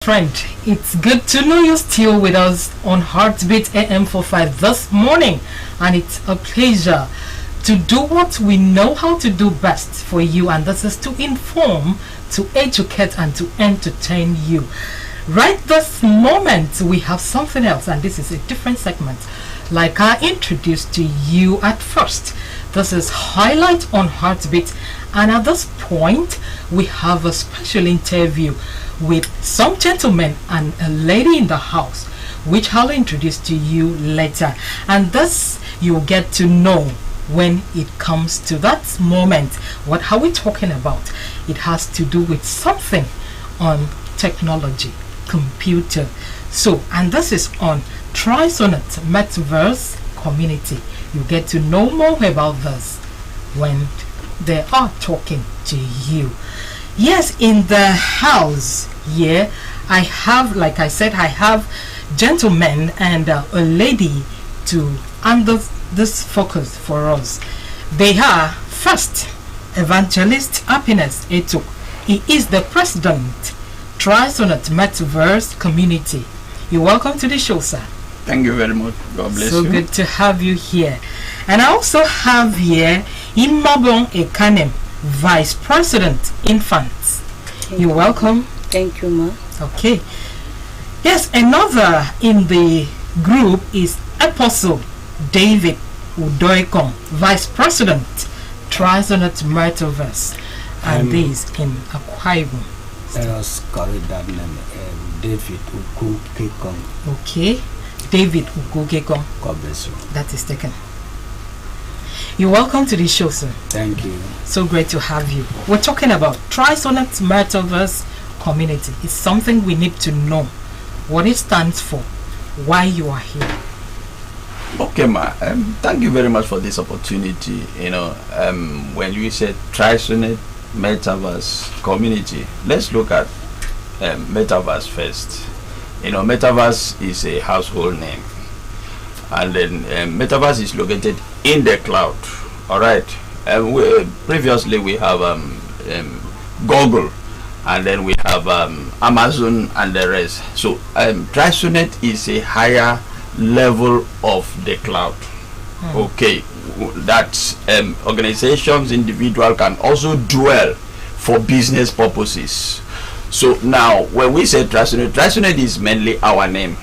Friend, it's good to know you're still with us on Heartbeat AM 45 this morning, and it's a pleasure to do what we know how to do best for you, and this is to inform, to educate, and to entertain you. Right this moment, we have something else, and this is a different segment. Like I introduced to you at first, this is Highlight on Heartbeat, and at this point, we have a special interview with some gentlemen and a lady in the house, which I'll introduce to you later. And thus, you'll get to know when it comes to that moment. What are we talking about? It has to do with something on technology, computer. So, and this is on Trionet metaverse community. You get to know more about this when they are talking to you. Yes, in the house here, I have, like I said, I have gentlemen and a lady to handle this focus for us. They are first Evangelist Happiness Etuk. He is the president, Trionet Metaverse Community. You're welcome to the show, sir. Thank you very much. God bless you. So good to have you here. And I also have here Imabong Ekanem, Vice President, Infants. You're welcome. Thank you, ma. Okay. Yes, another in the group is Apostle David Udoikom, Vice President, Trionet Metaverse, and this in Akwa Ibom. Let us call it that name, David Ukukekong. Okay, David Ukukekong. God bless you. That is taken. You're welcome to the show, sir. Thank you. So great to have you. We're talking about Trionet Metaverse Community. It's something we need to know what it stands for, why you are here. Okay, ma. Thank you very much for this opportunity. You know, when you said Trionet Metaverse Community, let's look at Metaverse first. You know, Metaverse is a household name, and then Metaverse is located in the cloud. All right. Previously we have Google, and then we have Amazon and the rest. So Trionet is a higher level of the cloud. Okay, that organizations, individual can also dwell for business purposes. So now when we say Trionet is mainly our name,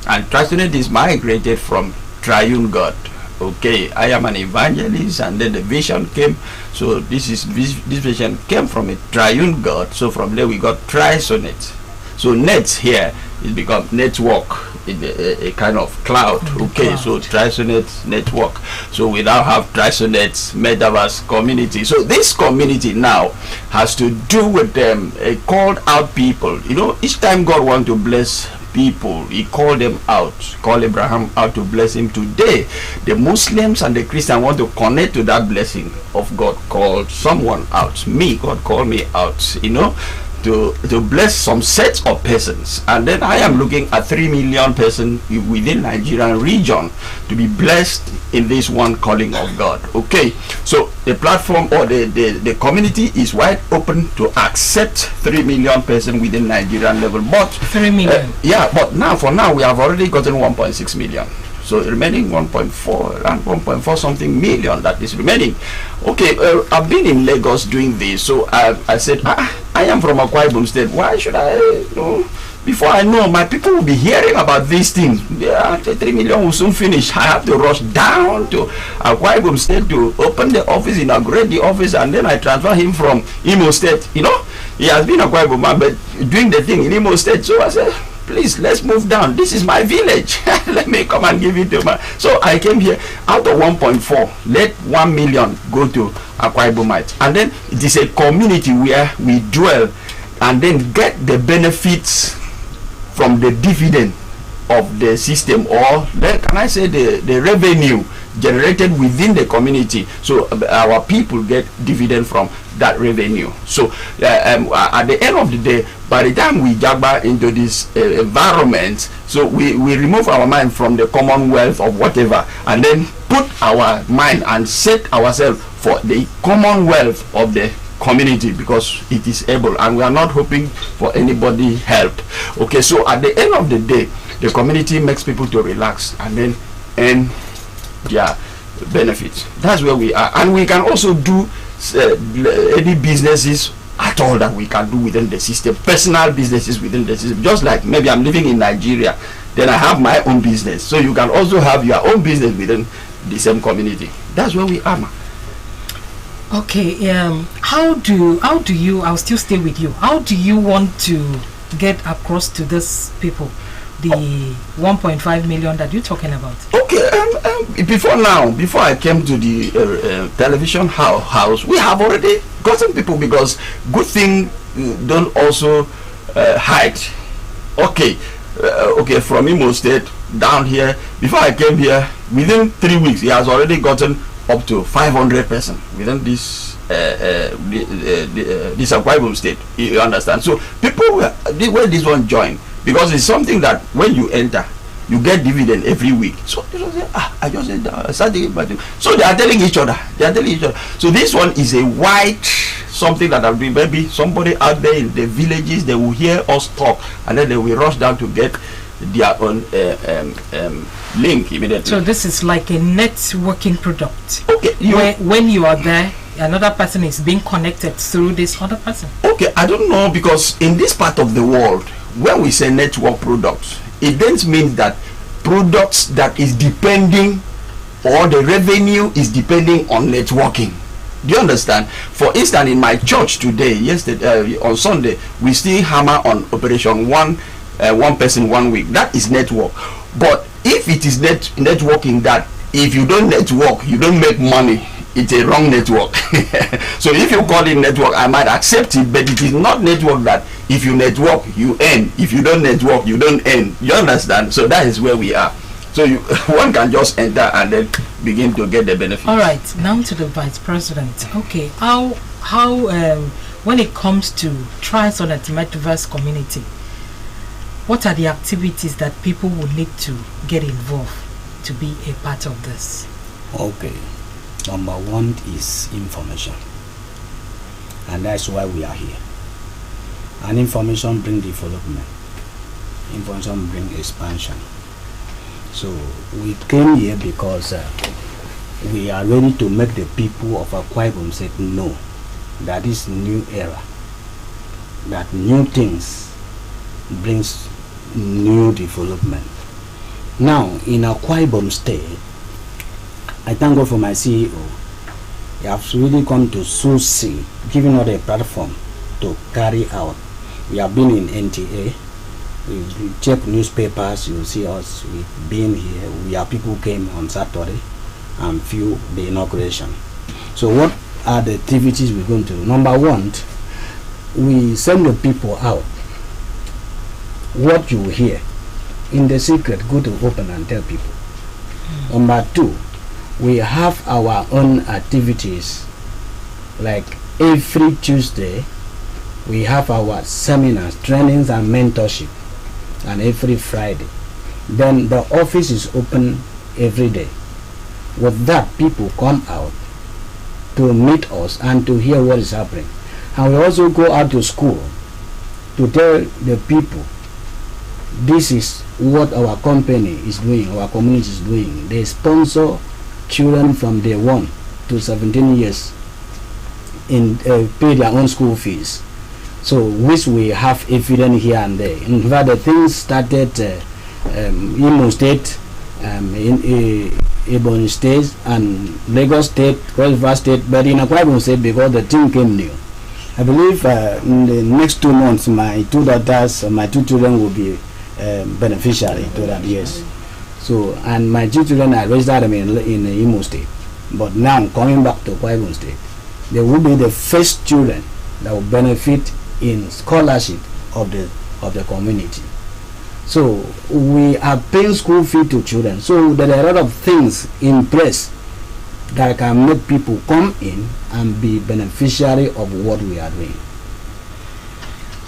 and Trionet is migrated from Triune God. Okay, I am an evangelist, and then the vision came. So this vision came from a Triune God. So from there we got Trionet. So net here is become network, a kind of cloud. Okay, so Trionet network. So we now have Trionet Metaverse Community. So this community now has to do with them called out people. You know, each time God wants to bless people, he called them out, called Abraham out to bless him. Today the Muslims and the Christians want to connect to that blessing of God, called someone out. Me, God called me out, you know, to bless some set of persons, and then I am looking at 3 million persons within Nigerian region to be blessed in this one calling of God. Okay, so the platform or the community is wide open to accept 3 million persons within Nigerian level, but 3 million. Yeah, but now for now we have already gotten 1.6 million. So remaining 1.4, around 1.4 something million that is remaining. Okay, I've been in Lagos doing this, so I said, I am from Akwa Ibom State. Why should I, you know, before I know, my people will be hearing about these things. Yeah, the 3 million will soon finish. I have to rush down to Akwa Ibom State to open the office, inaugurate the office, and then I transfer him from Imo State. You know, he has been Akwa Ibom man, but doing the thing in Imo State. So I said, please, let's move down. This is my village. Let me come and give it to my. So I came here. Out of 1.4, let 1 million go to Akwa Ibomite, and then it is a community where we dwell and then get the benefits from the dividend of the system, or can I say the revenue generated within the community. So our people get dividend from that revenue. So at the end of the day, by the time we jabber into this environment, so we remove our mind from the commonwealth of whatever, and then put our mind and set ourselves for the commonwealth of the community because it is able, and we are not hoping for anybody help. Okay, so at the end of the day, the community makes people to relax and then earn their benefits. That's where we are, and we can also do any businesses at all that we can do within the system, personal businesses within the system. Just like maybe I'm living in Nigeria, then I have my own business, so you can also have your own business within the same community. That's where we are. Okay, how do you, I'll still stay with you, how do you want to get across to these people the 1.5 million that you're talking about? Okay, before I came to the television house, we have already gotten people, because good thing don't also hide. Okay, from Imo State down here, before I came here, within 3 weeks, he has already gotten up to 500 persons within this this Akwa Ibom state. You understand? So people where this one join, because it's something that when you enter, you get dividend every week. So they say, I just started, so they are telling each other. So this one is a white something that I'll be, maybe somebody out there in the villages, they will hear us talk, and then they will rush down to get their own link immediately. So this is like a networking product. Okay. When you are there, another person is being connected through this other person. Okay, I don't know, because in this part of the world, when we say network products, it doesn't mean that products that is depending, or the revenue is depending on networking. Do you understand? For instance, in my church today, yesterday, on Sunday, we still hammer on Operation one person 1 week. That is network. But if it is networking that if you don't network, you don't make money, it's a wrong network. So if you call it network, I might accept it, but it is not network that if you network, you earn. If you don't network, you don't earn. You understand? So that is where we are. So one can just enter and then begin to get the benefits. All right, now to the Vice President. Okay, how when it comes to Trionet metaverse community, what are the activities that people would need to get involved to be a part of this? Okay, number one is information, and that's why we are here. And information brings development, information brings expansion. So we came here because we are ready to make the people of Akwa Ibom State know that this new era, that new things brings new development. Now in Akwa Ibom State, I thank God for my CEO. He has really come to succeed, giving us a platform to carry out. We have been in NTA. We check newspapers, you see us, we've been here. We have people who came on Saturday and view the inauguration. So what are the activities we're going to do? Number one, we send the people out. What you hear in the secret, go to open and tell people. Number two, we have our own activities. Like every Tuesday, we have our seminars, trainings and mentorship, and every Friday. Then the office is open every day. With that, people come out to meet us and to hear what is happening. And we also go out to school to tell the people, this is what our company is doing, our community is doing. They sponsor children from day 1 to 17 years in pay their own school fees. So which we have evidence here and there. In fact, the things started Imo State, in Ebonyi State and Lagos State, Cross River State, but in Akwa Ibom State because the team came new. I believe in the next 2 months, my 2 daughters, my 2 children will be beneficiary to that, yes. So, and my 2 children, I raised them in Imo State. But now, coming back to Akwa Ibom State, they will be the first children that will benefit in scholarship of the community. So we are paying school fee to children. So there are a lot of things in place that can make people come in and be beneficiary of what we are doing.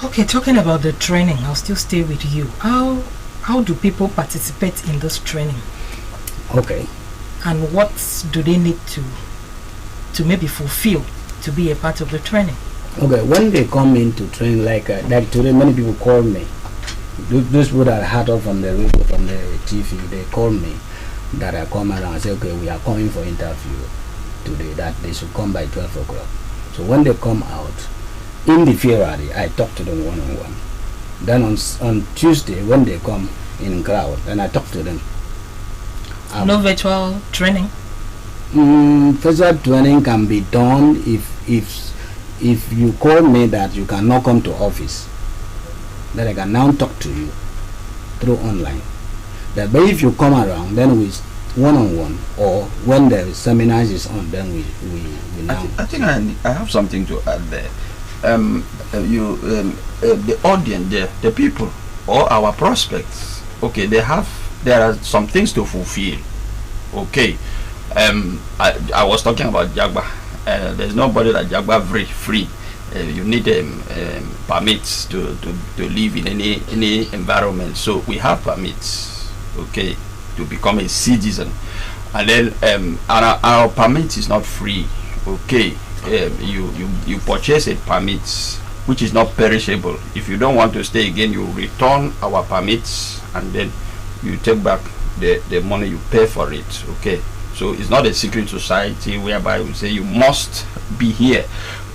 Okay, talking about the training, I'll still stay with you. How do people participate in this training? Okay. And what do they need to maybe fulfill to be a part of the training? Okay, when they come into training, like today, many people call me. Those people that I heard of from the radio, from the TV, they call me that I come around and say, okay, we are coming for interview today, that they should come by 12 o'clock. So when they come out, in the February, I talk to them one-on-one. Then on Tuesday, when they come in crowd, then I talk to them. No virtual training? Virtual training can be done if you call me that you cannot come to office, then I can now talk to you through online. But if you come around, then we one-on-one, or when the seminars is on, then we now. I think I have something to add there. The audience, the people, or our prospects, okay, there are some things to fulfill. Okay, I was talking about Jagba. There's nobody that Jagba free. You need permits to live in any environment. So we have permits, okay, to become a citizen, and then our permit is not free. Okay, you purchase a permit which is not perishable. If you don't want to stay again, you return our permits, and then you take back the money you pay for it. Okay, so it's not a secret society whereby we say you must be here.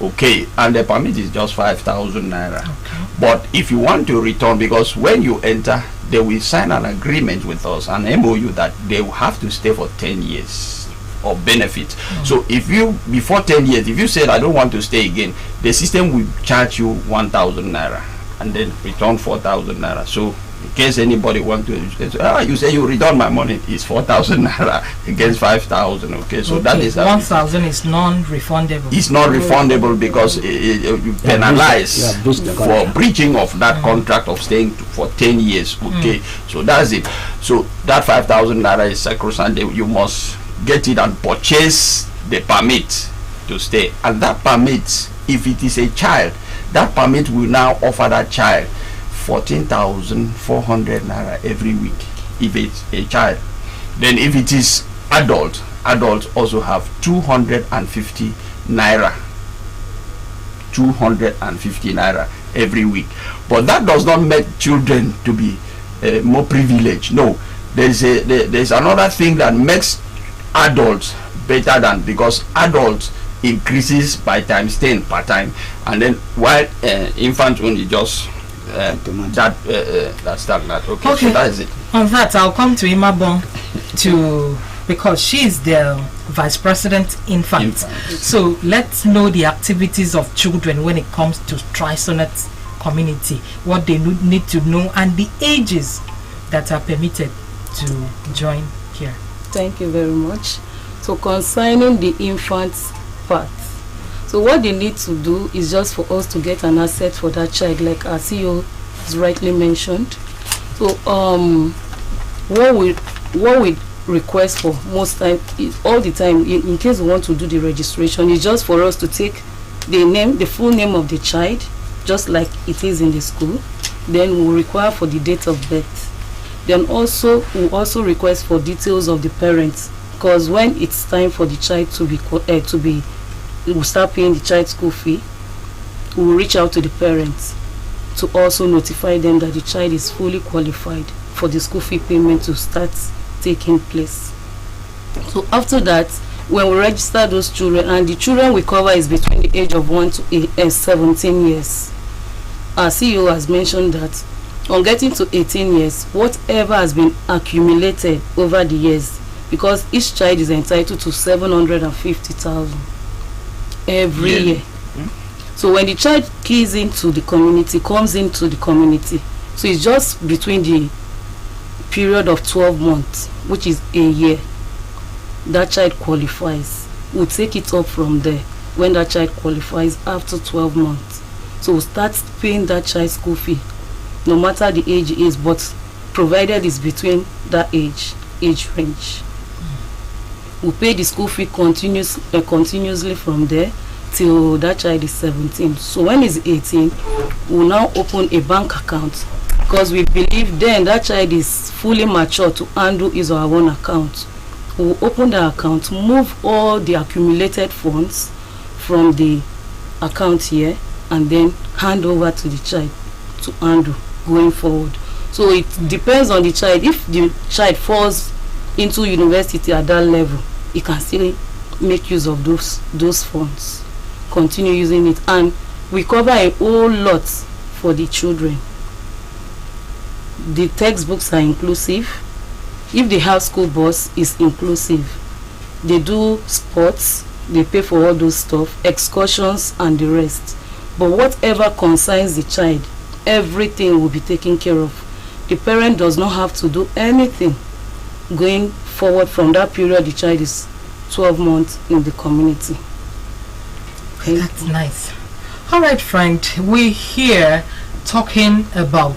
Okay, and the permit is just 5,000 naira. Okay. But if you want to return, because when you enter, they will sign an agreement with us, an MOU, that they will have to stay for 10 years of benefit. So if you, before 10 years, if you said I don't want to stay again, the system will charge you 1,000 naira and then return 4,000 naira. So in case anybody want to, you say you return my money, it's 4,000 naira against 5,000. Okay, so that is 1,000 is non-refundable. It's not refundable because you penalize for breaching of that contract of staying for 10 years. Okay, so that's it. So that 5,000 naira is sacrosanct. You must get it and purchase the permit to stay. And that permit, if it is a child, that permit will now offer that child 14,400 naira every week if it's a child. Then if it is adults also have 250 naira 250 naira every week. But that does not make children to be more privileged. No, there's another thing that makes adults better than, because adults increases by times 10 per time, and then while infant only just that's stagnant. Okay, so that is it. On that, I'll come to Imabong because she is the vice president infant. So let's know the activities of children when it comes to Trionet community, what they need to know, and the ages that are permitted to join here. Thank you very much. So concerning the infants part, so what they need to do is just for us to get an asset for that child, like our CEO has rightly mentioned. So what we request for most time is, all the time, in case we want to do the registration, is just for us to take the full name of the child, just like it is in the school. Then we require for the date of birth. Then also we also request for details of the parents, because when it's time for the child we'll start paying the child school fee, we'll reach out to the parents to also notify them that the child is fully qualified for the school fee payment to start taking place. So after that, when we register those children, and the children we cover is between the age of 1 to 17 years. Our CEO has mentioned that on getting to 18 years, whatever has been accumulated over the years, because each child is entitled to 750,000 every year. So when the child comes into the community, so it's just between the period of 12 months, which is a year, that child qualifies. We'll take it up from there when that child qualifies after 12 months. So we'll start paying that child's school fee, no matter the age is, but provided it's between that age range. We pay the school fee continuously from there till that child is 17. So when he's 18, we'll now open a bank account, because we believe then that child is fully mature to handle his or her own account. We'll open the account, move all the accumulated funds from the account here and then hand over to the child to handle going forward. So it depends on the child. If the child falls into university at that level, he can still make use of those funds, continue using it, and we cover a whole lot for the children. The textbooks are inclusive. If they have school bus, is inclusive. They do sports, they pay for all those stuff, excursions and the rest. But whatever concerns the child, everything will be taken care of. The parent does not have to do anything going forward from that period the child is 12 months in the community. Okay. That's nice. All right, friend, we're here talking about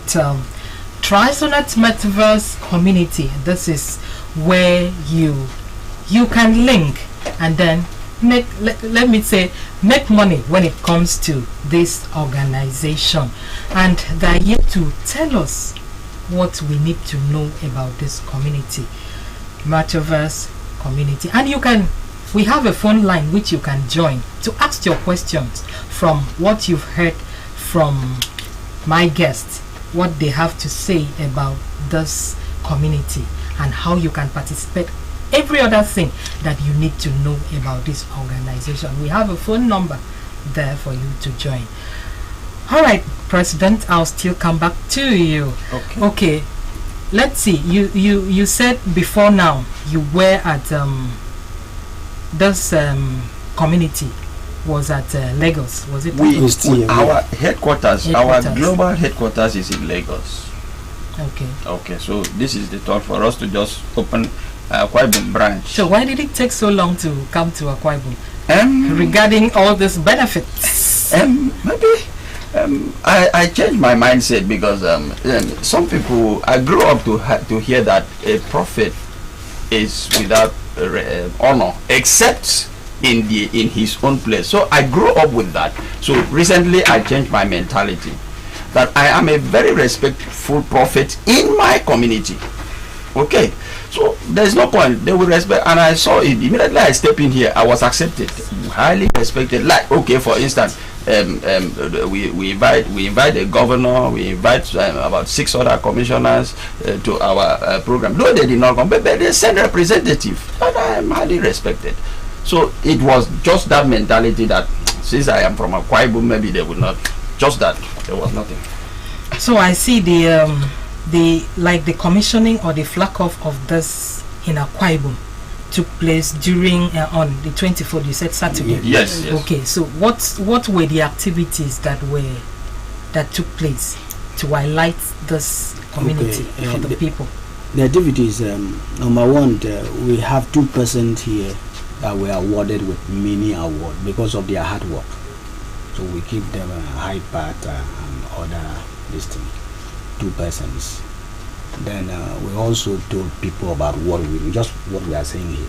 Trionet Metaverse community. This is where you can link and then make, let me say, make money when it comes to this organization. And they're here to tell us what we need to know about this community, Metaverse community. And we have a phone line which you can join to ask your questions from what you've heard from my guests, what they have to say about this community and how you can participate, every other thing that you need to know about this organization. We have a phone number there for you to join. All right, President, I'll still come back to you. Okay, let's see, you said before now you were at this community was at Lagos, was it? Our headquarters, our global headquarters is in Lagos. Okay, so this is the thought for us to just open Akwa Ibom branch. So why did it take so long to come to Akwa Ibom regarding all these benefits? Maybe I changed my mindset because some people, I grew up to hear that a prophet is without honor except in his own place. So I grew up with that. So recently I changed my mentality that I am a very respectful prophet in my community. Okay, so there's no point, they will respect, and I saw it immediately. I step in here, I was accepted, highly respected. Like, okay, for instance, we invite a governor, we invite about 6 other commissioners to our program. Though they did not come, but they send representative, and I am highly respected. So it was just that mentality that since I am from Akwa Ibom, maybe they would not. Just that, there was nothing. So I see the commissioning or the flag off of this in Akwa Ibom took place during on the 24th. You said Saturday. Yes. Okay. So what were the activities that took place to highlight this community for the people? The activities, number one, we have 2 persons here that were awarded with mini award because of their hard work. So we give them a high part and other this thing. 2 persons. Then we also told people about what we are saying here.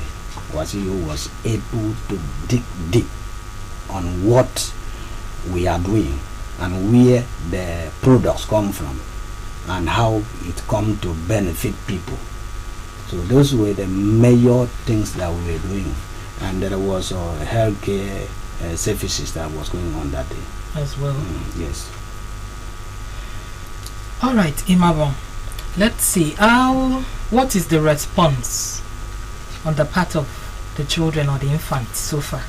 Wasiu was able to dig deep on what we are doing and where the products come from and how it come to benefit people. So those were the major things that we were doing. And there was healthcare services that was going on that day as well. Yes. All right, Imabon. Let's see. What is the response on the part of the children or the infants so far?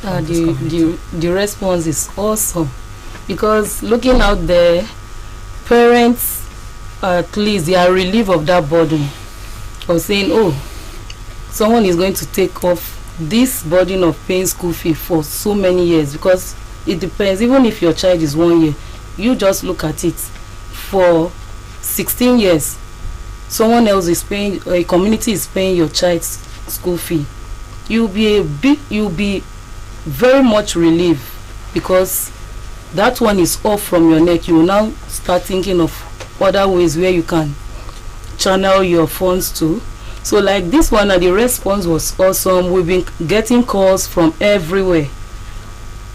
The response is awesome, because looking out there, parents at least they are relieved of that burden of saying, oh, someone is going to take off this burden of paying school fee for so many years. Because it depends, even if your child is 1 year, you just look at it, for 16 years someone else is paying, a community is paying your child's school fee. You'll be very much relieved, because that one is off from your neck. You will now start thinking of other ways where you can channel your funds to. So like this one, the response was awesome. We've been getting calls from everywhere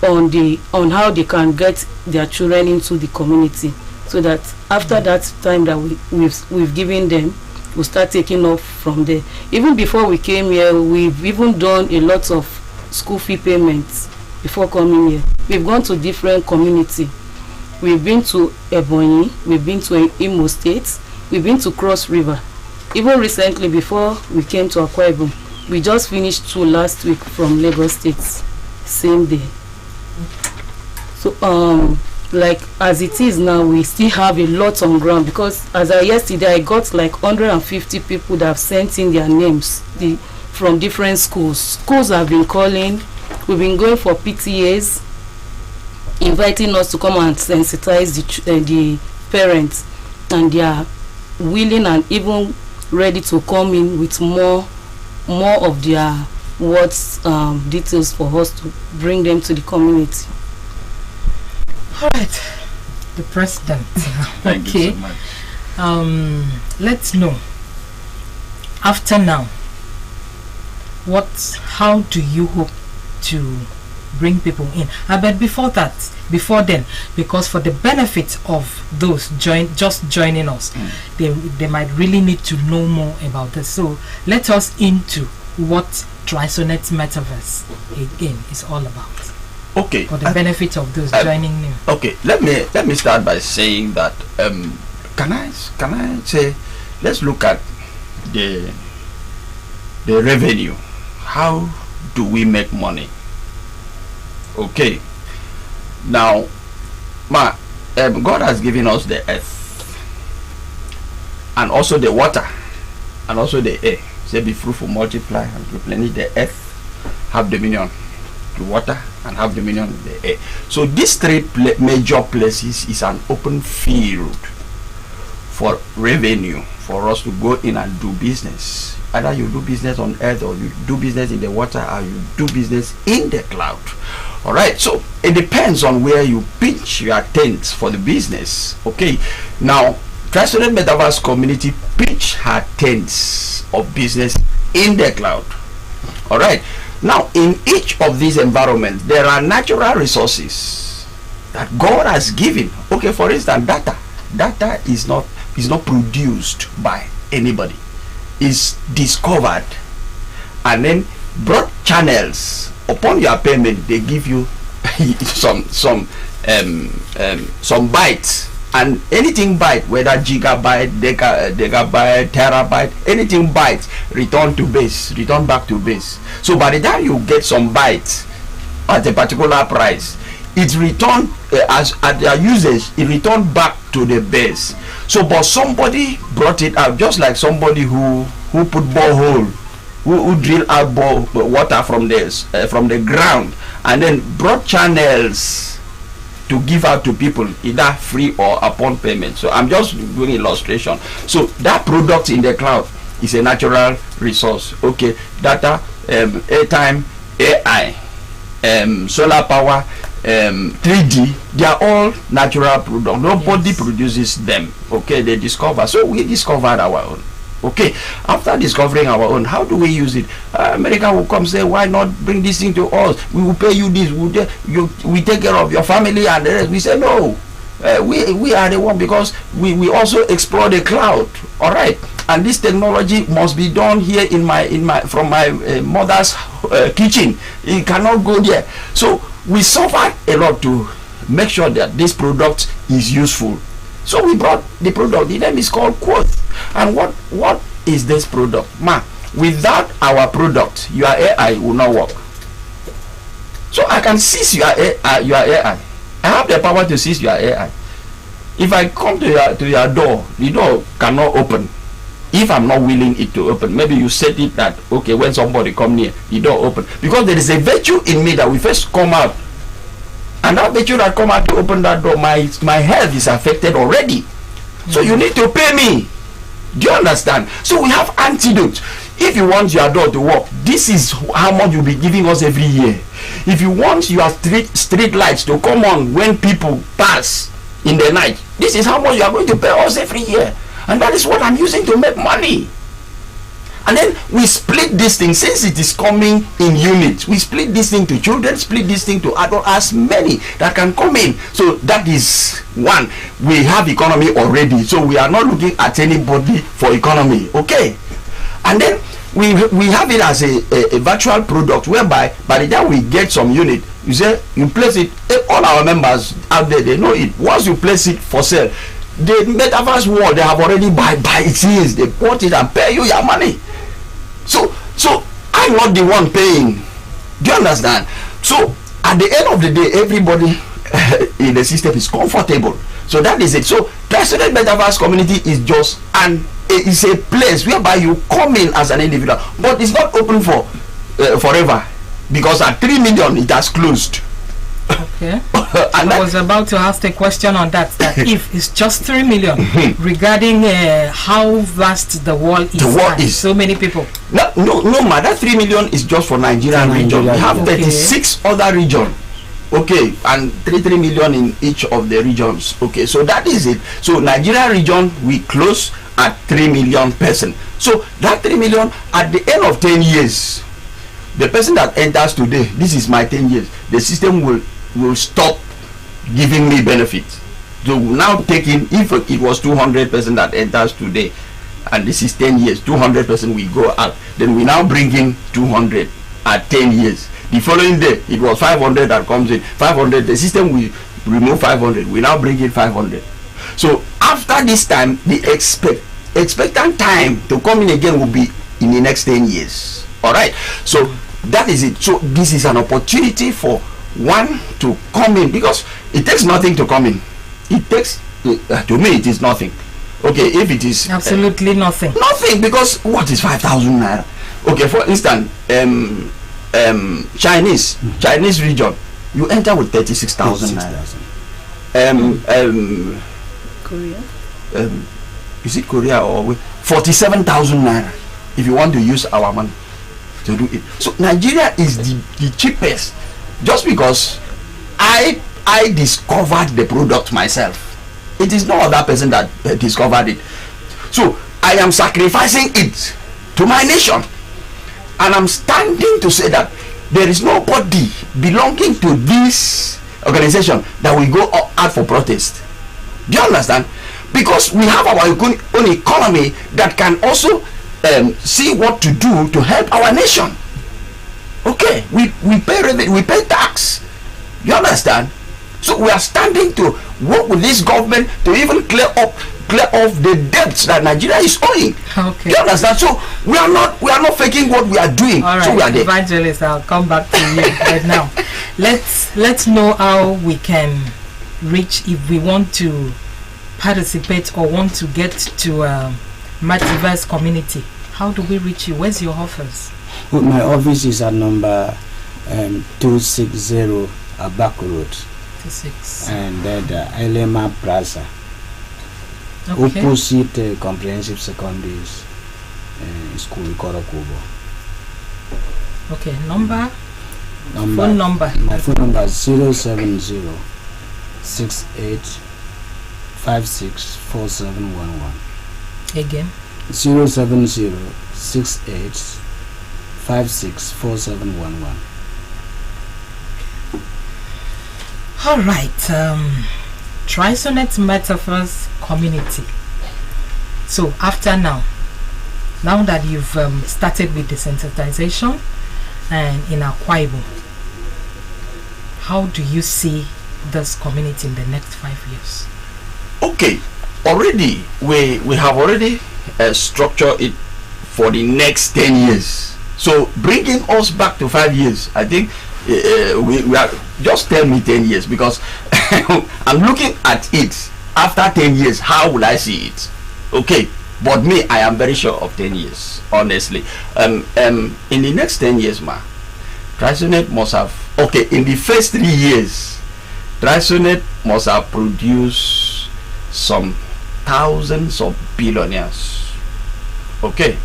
on how they can get their children into the community, so that after that time that we've given them, we'll start taking off from there. Even before we came here, we've even done a lot of school fee payments before coming here. We've gone to different community. We've been to Ebonyi, we've been to Imo State, we've been to Cross River. Even recently, before we came to Akwa Ibom, we just finished 2 last week from Lagos State, same day. So like as it is now, we still have a lot on ground, because as of yesterday I got like 150 people that have sent in their names from different schools have been calling. We've been going for PTAs, inviting us to come and sensitize the parents, and they are willing and even ready to come in with more of their words, details for us to bring them to the community. All right, the president. Thank you so much. Let's know, after now, how do you hope to bring people in? But before then, because for the benefit of those just joining us, they might really need to know more about this. So let us into what Trionet metaverse again is all about. Okay. For the benefit of those joining new. Okay, let me start by saying that can I say, let's look at the revenue. How do we make money? Okay. Now, God has given us the earth, and also the water, and also the air. Say, be fruitful, multiply, and replenish the earth, have dominion, the water, and have dominion of the air. So these 3 major places is an open field for revenue, for us to go in and do business. Either you do business on earth, or you do business in the water, or you do business in the cloud. All right, so it depends on where you pitch your tents for the business. Okay, now Trionet Metaverse community pitch her tents of business in the cloud. All right, now in each of these environments there are natural resources that God has given. Okay, for instance, data is not produced by anybody. Is discovered and then broad channels. Upon your payment, they give you some bytes, and anything byte, whether gigabyte, degabyte, terabyte, anything byte, return back to base. So by the time you get some bytes at a particular price, it's returned as at their usage, it returned back to the base. So but somebody brought it out, just like somebody who put borehole, who drill out water from the ground, and then brought channels to give out to people, either free or upon payment. So I'm just doing illustration. So that product in the cloud is a natural resource. Okay, data, airtime, AI, solar power, 3D, they are all natural products. Nobody produces them. Okay, they discover. So we discovered our own. Okay, after discovering our own, how do we use it? America will come say, why not bring this thing to us? We will pay you this. We take care of your family and the rest. We say no. We are the one, because we also explore the cloud. All right, and this technology must be done here from my mother's kitchen. It cannot go there. So we suffered a lot to make sure that this product is useful. So we brought the product. The name is called Quote. And what is this product? Without our product, your AI will not work. So I can seize your AI. I have the power to seize your AI. If I come to your door, the door cannot open. If I'm not willing it to open, maybe you set it that, okay, when somebody come near, the door open. Because there is a virtue in me that will first come out. And that virtue that come out to open that door, my health is affected already. So you need to pay me. Do you understand? So we have antidote. If you want your door to work, this is how much you'll be giving us every year. If you want your street lights to come on when people pass in the night, this is how much you are going to pay us every year. And that is what I'm using to make money. And then we split this thing, since it is coming in units. We split this thing to children, split this thing to adults, as many that can come in. So that is one. We have economy already, so we are not looking at anybody for economy. Okay. And then we have it as a virtual product, whereby by the time we get some unit, You say you place it, all our members out there, they know it. Once you place it for sale, the metaverse world, they have already buy it since they bought it and pay you your money. So I'm not the one paying. Do you understand? So at the end of the day, everybody in the system is comfortable. So that is it. So Trionet metaverse community is just it's a place whereby you come in as an individual, but it's not open for forever, because at 3 million it has closed. Okay. And I was about to ask a question on that if it's just 3 million regarding how vast the world is. The world is so many people. No, ma, that 3 million is just for Nigerian region. We have 36 other regions. Okay, and 3 million in each of the regions. Okay, so that is it. So Nigeria region, we close at 3 million person. So that 3 million at the end of 10 years, the person that enters today, this is my 10 years, the system will stop giving me benefit. So now taking, if it was 200 person that enters today, and this is 10 years, 200 person we go out, then we now bring in 200 at 10 years. The following day, it was 500 that comes in. 500, the system will remove 500. We now bring in 500. So after this time, the expectant time to come in again will be in the next 10 years. All right. So that is it. So this is an opportunity for one to come in, because it takes nothing to come in. It takes, to me, it is nothing. Okay, if it is absolutely nothing. Nothing, because what is 5,000 naira? Okay, for instance, Chinese region, you enter with 36,000 naira. Korea. Is it Korea or 47,000 naira if you want to use our money to do it. So Nigeria is the cheapest, just because I discovered the product myself. It is no other person that discovered it. So I am sacrificing it to my nation, and I'm standing to say that there is nobody belonging to this organization that will go out for protest. Do you understand? Because we have our own economy that can also see what to do to help our nation. Okay, we pay revenue, we pay tax. You understand? So we are standing to work with this government to even clear off the debts that Nigeria is owing. Okay. You understand? So we are not faking what we are doing. All right, so we are there. Evangelist, I'll come back to you right now. Let's know how we can reach, if we want to participate or want to get to metaverse community. How do we reach you? Where's your office? Well, my office is at number 260 Abaku Road. 26. And then Elema Plaza. Okay. Opposite Comprehensive Secondary School, Korokubo. Okay, phone number. My phone number is 070 68 564711. Again. 070 68 564711. All right. Trionet metaverse community. So after now that you've started with desensitization and in Akwa Ibom, how do you see this community in the next 5 years? Okay, already we have already structured it for the next 10 years. So bringing us back to 5 years, I think we are, just tell me 10 years, because I'm looking at it after 10 years. How will I see it? Okay, but me, I am very sure of 10 years, honestly. In the next 10 years, Trionet must have, okay, in the first 3 years, Trionet must have produced some thousands of billionaires. Okay,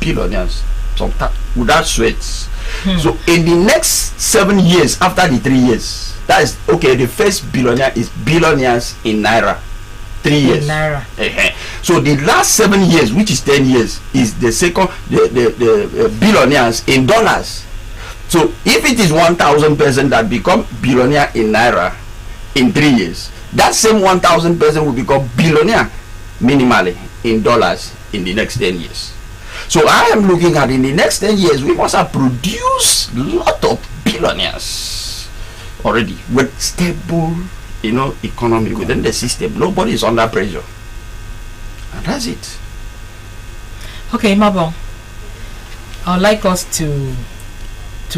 billionaires, without sweats. So in the next 7 years, after the 3 years, that is okay. The first billionaire is billionaires in naira. 3 years. In naira. So the last 7 years, which is 10 years, is the second the billionaires in dollars. So if it is 1,000 person that become billionaire in naira in 3 years, that same 1,000 person will become billionaire minimally in dollars in the next 10 years. So I am looking at, in the next 10 years, we must have produced a lot of billionaires. already with stable, economy within the system. Nobody is under pressure, and that's it. Okay, Mabon, I'd like us to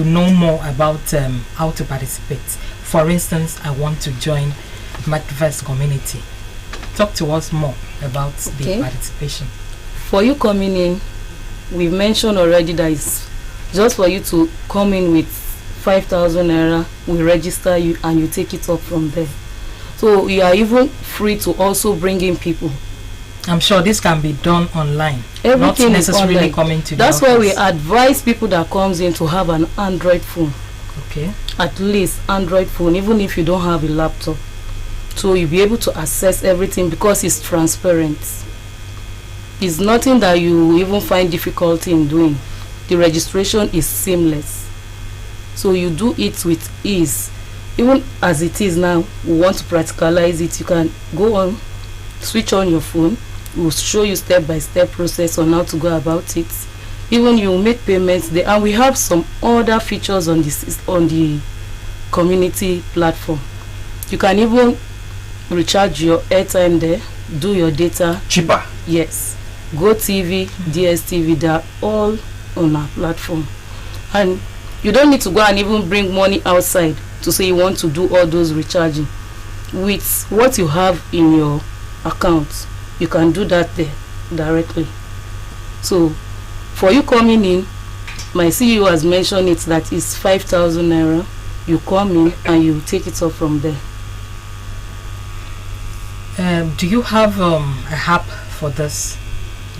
know more about how to participate. For instance, I want to join metaverse community. Talk to us more about the participation. For you coming in, we mentioned already that it's just for you to come in with 5,000 naira. We register you and you take it up from there. So you are even free to also bring in people. I'm sure this can be done online. Everything not necessarily is online. Coming to That's the why office. we advise people that comes in to have an Android phone. Okay. At least Android phone, even if you don't have a laptop. So you'll be able to access everything because it's transparent. It's nothing that you even find difficulty in doing. The registration is seamless. So you do it with ease. Even as it is now, we want to practicalize it. You can go on, switch on your phone. We'll show you step-by-step process on how to go about it. Even you make payments there, and we have some other features on the community platform. You can even recharge your airtime there, do your data Cheaper. Yes, Go TV, DSTV, they are all on our platform, and you don't need to go and even bring money outside to say you want to do all those recharging. With what you have in your account, you can do that there directly. So for you coming in, my CEO has mentioned it that is 5,000 naira. You come in and you take it up from there. Do you have a app for this?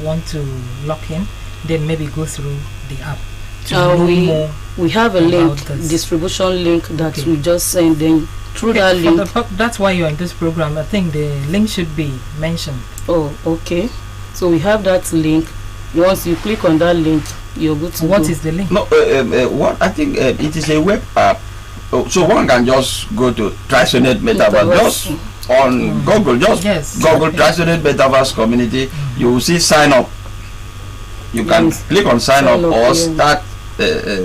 Want to log in, then maybe go through the app to know more. We have a link, this. Distribution link that we just send them through that link. That's why you're in this program. I think the link should be mentioned. Oh, okay. So we have that link. Once you click on that link, you're good to What go. is the link? No, what I think it is a web app. So one can just go to Trionet Metaverse, just on Google, just Google Trionet Metaverse community. You will see sign up. You can click on sign up or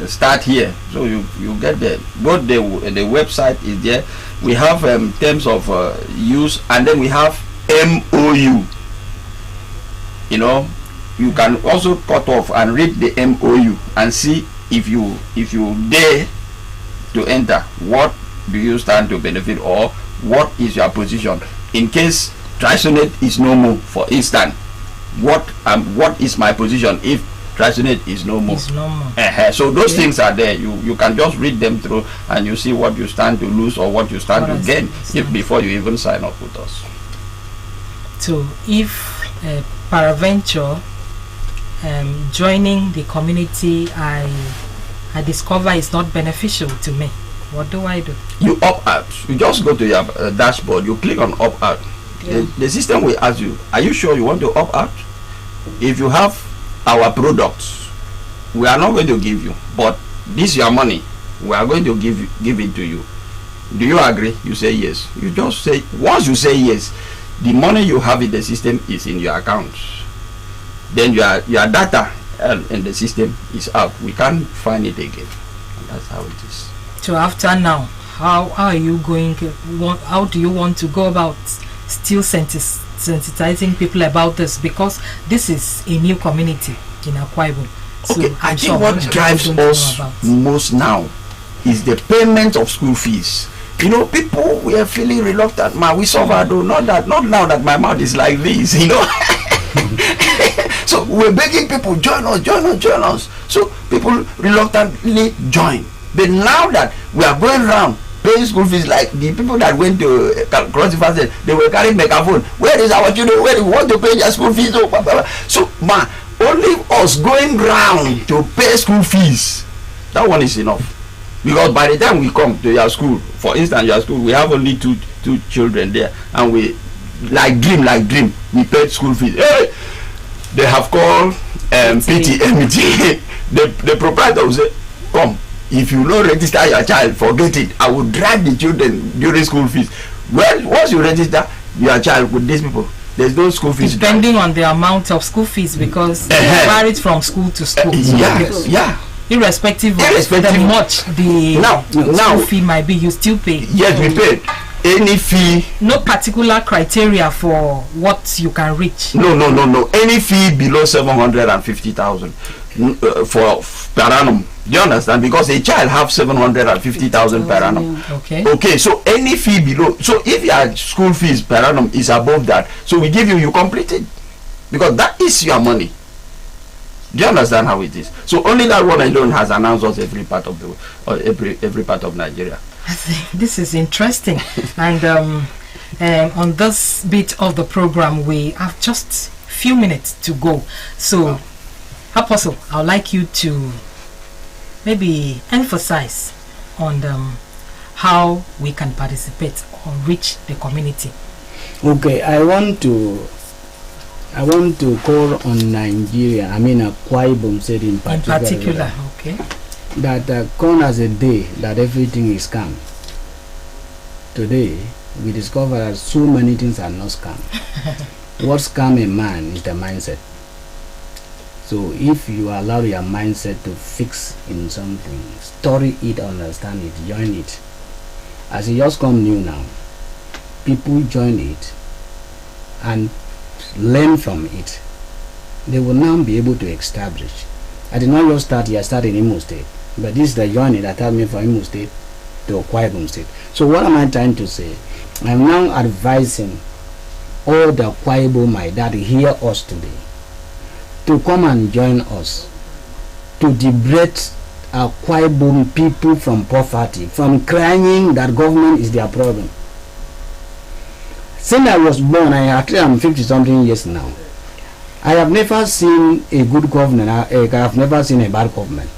start here. So you get there. Both the website is there. We have terms of use, and then we have MOU. You can also cut off and read the MOU and see if you dare to enter, what do you stand to benefit, or what is your position in case Trionet is no more. For instance, what is my position if Trionet is no more? So those things are there. You can just read them through and you see what you stand to lose or what you stand to gain before you even sign up with us. So if peradventure joining the community I discover it's not beneficial to me, what do I do? You opt out. You just go to your dashboard, you click on opt out. The system will ask you, are you sure you want to opt out? If you have our products, we are not going to give you, but this is your money, we are going to give it to you. Do you agree? You say yes. You just say, once you say yes, the money you have in the system is in your account. Then your data in the system is out. We can't find it again. And that's how it is. So after now, how are you going? How do you want to go about still sensitizing people about this? Because this is a new community in Akwa Ibom. So I think what drives us most now is the payment of school fees. People we are feeling reluctant. We suffer though. Not now that my mouth is like this. So we're begging people, join us. So people reluctantly join. But now that we are going around paying school fees, like the people that went to cross the fast, they were carrying megaphone. Where is our children? Where do we want to pay their school fees? So only us going round to pay school fees, that one is enough. Because by the time we come to your school, for instance, your school, we have only two children there, and we like dream, we paid school fees. Hey, they have called PTMT. The proprietor will say, come, if you don't register your child, forget it. I will drag the children during school fees. Well, once you register your child with these people, there's no school fees. Depending on the amount of school fees, because it varies from school to school. irrespective of Irrespective. how much the Now, school fee might be, you still pay. Yes, we paid. Any fee. No particular criteria for what you can reach. No. Any fee below 750,000 for per annum. Do you understand? Because a child have 750,000 per annum. Okay. Okay, so any fee below. So if your school fees per annum is above that, so we give you, you complete it, because that is your money. Do you understand how it is? So only that one alone has announced us every part of the every part of Nigeria. I think this is interesting. And on this bit of the program, we have just few minutes to go. So, Apostle, I would like you to maybe emphasize on how we can participate or reach the community. Okay, I want to call on Nigeria, Akwa Ibom State in particular. Okay. That come as a day that everything is scam. Today, we discover that so many things are not scam. What scam a man is the mindset. So if you allow your mindset to fix in something, study it, understand it, join it. As it just come new now, people join it and learn from it. They will now be able to establish. I did not just start here, I started in Imo State. But this is the journey that helped me from Imo State to Akwa Ibom State. So what am I trying to say? I'm now advising all the Akwa Ibom that hear us today to come and join us to liberate Akwa Ibom people from poverty, from crying that government is their problem. Since I was born, I'm 50 something years now. I have never seen a good government. I have never seen a bad government.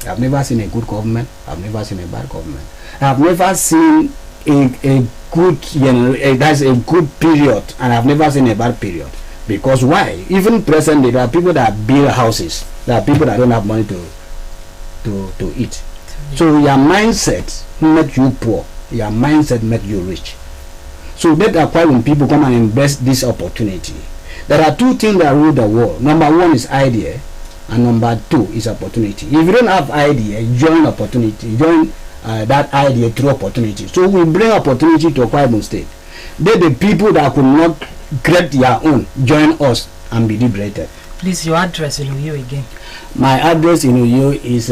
I've never seen a good government. I've never seen a bad government. I've never seen a good, that's a good period, and I've never seen a bad period. Because why? Even presently, there are people that build houses. There are people that don't have money to eat. So your mindset make you poor. Your mindset make you rich. So let Akwa Ibom people come and embrace this opportunity. There are two things that rule the world. Number one is idea, and number two is opportunity. If you don't have idea, join opportunity. Join that idea through opportunity. So we bring opportunity to Akwa Ibom State. They the people that could not create their own join us and be liberated. Please, your address in Uyo again. My address in Uyo is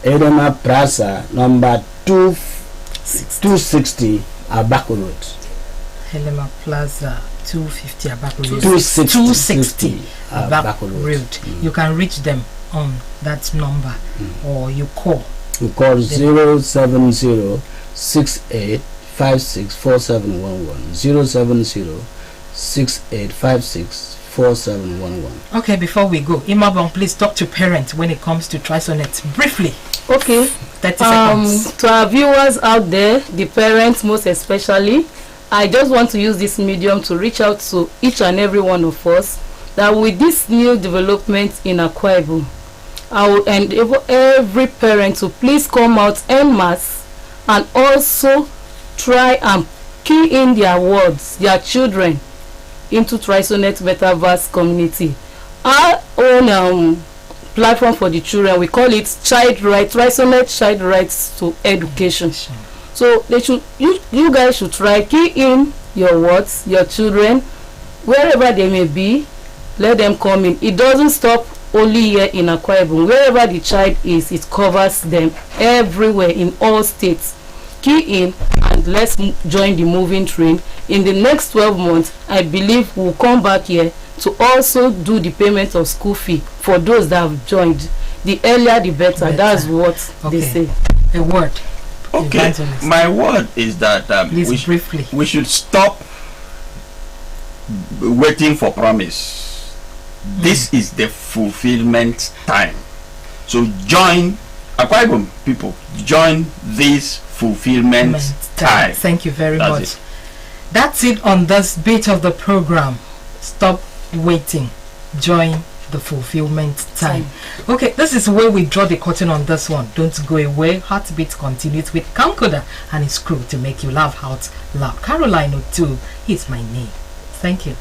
Edema Plaza, number 260 Abako Road. Helema Plaza, 250 Abako Road. 260 Abako Road. You can reach them on that number, or you call. You call 070-6856-4711. 070-6856-4711. Okay, before we go, Imabong, please talk to parents when it comes to Trionet briefly. Okay. 30 seconds. To our viewers out there, the parents most especially, I just want to use this medium to reach out to each and every one of us that with this new development in Akwa Ibom, I will enable every parent to please come out en masse and also try and key in their words, their children, into Trionet Metaverse community. Our own platform for the children, we call it Child Rights, Trionet Child Rights to Education. So they should, you guys should try key in your words, your children, wherever they may be. Let them come in. It doesn't stop only here in Akwa Ibom. Wherever the child is, it covers them everywhere in all states. Key in and let's join the moving train. In the next 12 months, I believe we'll come back here to also do the payment of school fee for those that have joined. The earlier the better. That's what they say. A word. Okay, Evangelist. my word is that briefly. we should stop waiting for promise. This is the fulfillment time. So join Akwa Ibom people. Join this fulfillment time. Thank you very That's much. it. That's it on this bit of the program. Stop waiting. Join the fulfillment time. Okay, this is where we draw the curtain on this one. Don't go away. Heartbeat continues with Kankoda and his crew to make you laugh out loud. Caroline O'Toole is my name. Thank you.